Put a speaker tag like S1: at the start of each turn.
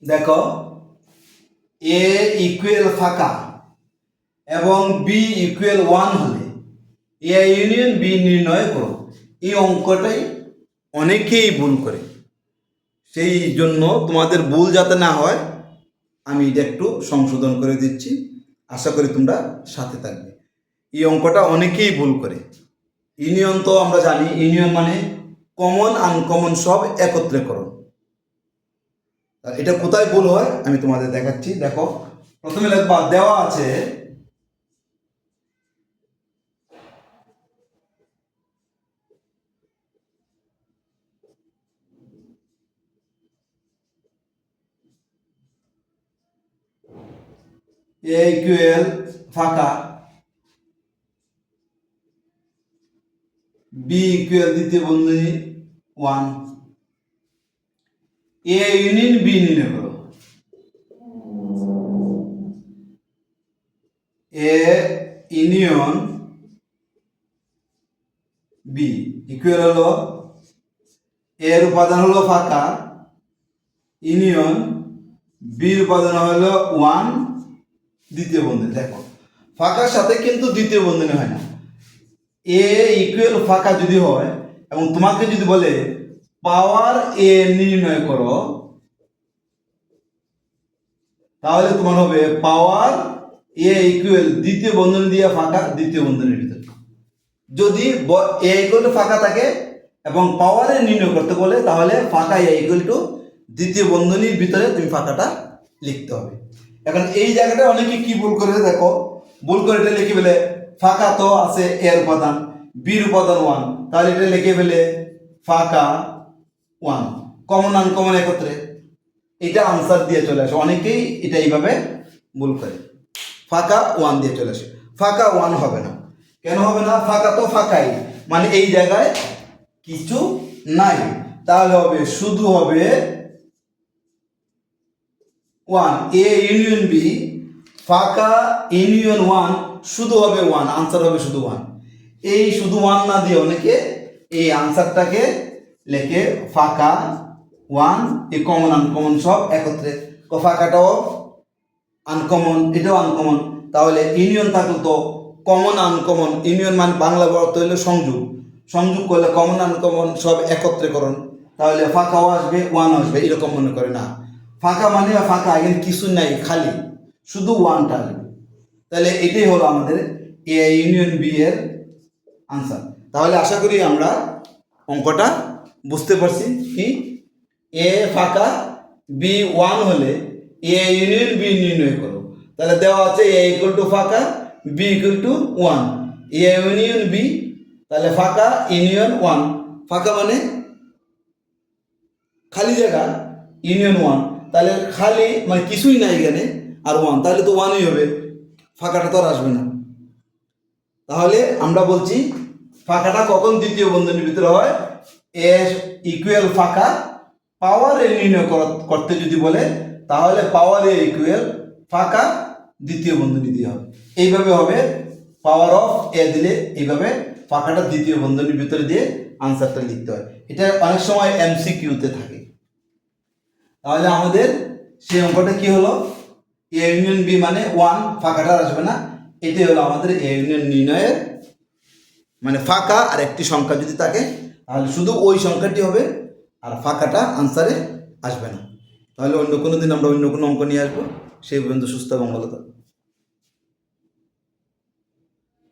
S1: দেখো এ ইকুয়াল ফাঁকা এবং বি ইকুয়াল 1 হলে এ ইউনিয়ন বি নির্ণয় করো। এই অঙ্কটাই অনেকেই ভুল করে, সেই জন্য তোমাদের ভুল যাতে না হয় আমি এটা একটু সংশোধন করে দিচ্ছি। আশা করি তোমরা সাথে থাকবে। এই অঙ্কটা অনেকেই ভুল করে। ইউনিয়ন তো আমরা জানি, ইউনিয়ন মানে কমন আনকমন সব একত্রীকরণ। এটা কোথায় ভুল হয় আমি তোমাদের দেখাচ্ছি। দেখো প্রথমে লিখবা, দেওয়া আছে এ ইকুয়াল ফাঁকা, বি ইকুয়াল দ্বিতীয় বন্ধনী 1, এ ইউনিয়ন বি নির্ণয় করো। এ ইউনিয়ন বি ইকুয়াল হলো এর উপাদান হলো ফাঁকা, ইউনিয়ন বির উপাদান হলো 1 দ্বিতীয় বন্ধনী। দেখো ফাঁকার সাথে কিন্তু দ্বিতীয় বন্ধনী হয় না। এ ইকুয়াল ফাঁকা যদি হয় এবং তোমাকে যদি বলে পাওয়ার এ নির্ণয় করো, তাহলে তোমার হবে পাওয়ার এ ইকুয়াল দ্বিতীয় বন্ধনী দিয়ে ফাঁকা দ্বিতীয় বন্ধনীর ভিতরে। যদি এ ইকুয়াল টু ফাঁকা থাকে এবং পাওয়ার এ নির্ণয় করতে বলে, তাহলে ফাঁকা এ ইকুয়াল টু দ্বিতীয় বন্ধনীর ভিতরে তুমি ফাঁকাটা লিখতে হবে। এখন এই জায়গাটা অনেকে কি ভুল করে, দেখো ভুল করে এটা লিখে ফেলে ফাঁকা তো আছে এর উপাদান, বির উপাদান 1, তাহলে এটা লিখে ফেলে ফাঁকা 1 কমন আনকমন একত্রে, এটা আনসার দিয়ে চলে আসে। অনেকেই এটা এইভাবে ভুল করে, ফাঁকা 1 দিয়ে চলে আসে। ফাঁকা 1 হবে না। কেন হবে না? ফাঁকা তো ফাঁকাই, মানে এই জায়গায় কিছু নাই, তাহলে হবে শুধু হবে 1 এ ইউনিয়ন বি, ফাঁকা ইউনিয়ন 1 শুধু হবে 1, আনসার হবে শুধু 1। এই শুধু 1 না দিয়ে অনেকে এই আনসারটাকে লেখে ফাঁকা 1 এই কমন আনকমন সব একত্রে। ফাঁকাটাও আনকমন, এটাও আনকমন, তাহলে ইউনিয়ন থাকলে তো কমন আনকমন, ইউনিয়ন মানে বাংলা অর্থ হলো সংযোগ, সংযোগ করলে কমন আনকমন সব একত্রীকরণ, তাহলে ফাঁকাও আসবে 1 আসবে, এরকম মনে করে না। ফাঁকা মানে ফাঁকা, এখানে কিছু নাই, খালি শুধু 1টা আসবে। তাহলে এটাই হলো আমাদের এ ইউনিয়ন বি এর আনসার। তাহলে আশা করি আমরা অঙ্কটা বুঝতে পারছি। কি এ ফাঁকা বি 1 হলে এ ইউনিয়ন বি নির্ণয় করো। তাহলে দেওয়া আছে এ ইকুয়াল টু ফাঁকা, B equal to 1, A union B, তাহলে ফাঁকা ইউনিয়ন 1, ফাঁকা মানে খালি জায়গা, ইউনিয়ন 1, তাহলে খালি মানে কিছুই নাই এখানে, আর 1 তাহলে তো 1ই হবে, ফাঁকাটা তো আর আসবে না। তাহলে আমরা বলছি ফাঁকাটা কখন দ্বিতীয় বন্ধনীর ভিতরে হয়? এ ইকুয়াল ফাঁকা পাওয়ার এ নির্ণয় করতে যদি বলে, তাহলে পাওয়ার এ ইকুয়াল ফাঁকা দ্বিতীয় বন্ধনী দিয়ে হবে। এইভাবে হবে, পাওয়ার অফ এ দিলে এইভাবে ফাঁকাটা দ্বিতীয় বন্ধনীর ভিতরে দিয়ে আনসারটা লিখতে হয়। এটা অনেক সময় এমসিকিউতে থাকে। তাহলে আমাদের সেই অঙ্কটা কি হলো? এ ইউনিয়ন বি মানে 1, ফাঁকাটা আসবে না। এটাই হলো আমাদের এ ইউনিয়ন নির্ণয়ের, মানে ফাঁকা আর একটি সংখ্যা যদি থাকে তাহলে শুধু ওই সংখ্যাটি হবে, আর ফাঁকাটা আনসারে আসবে না। তাহলে অন্য কোনো দিন আমরা অন্য কোনো অঙ্ক নিয়ে আসবো। সেই পর্যন্ত সুস্থ এবং ভালো থাকবো।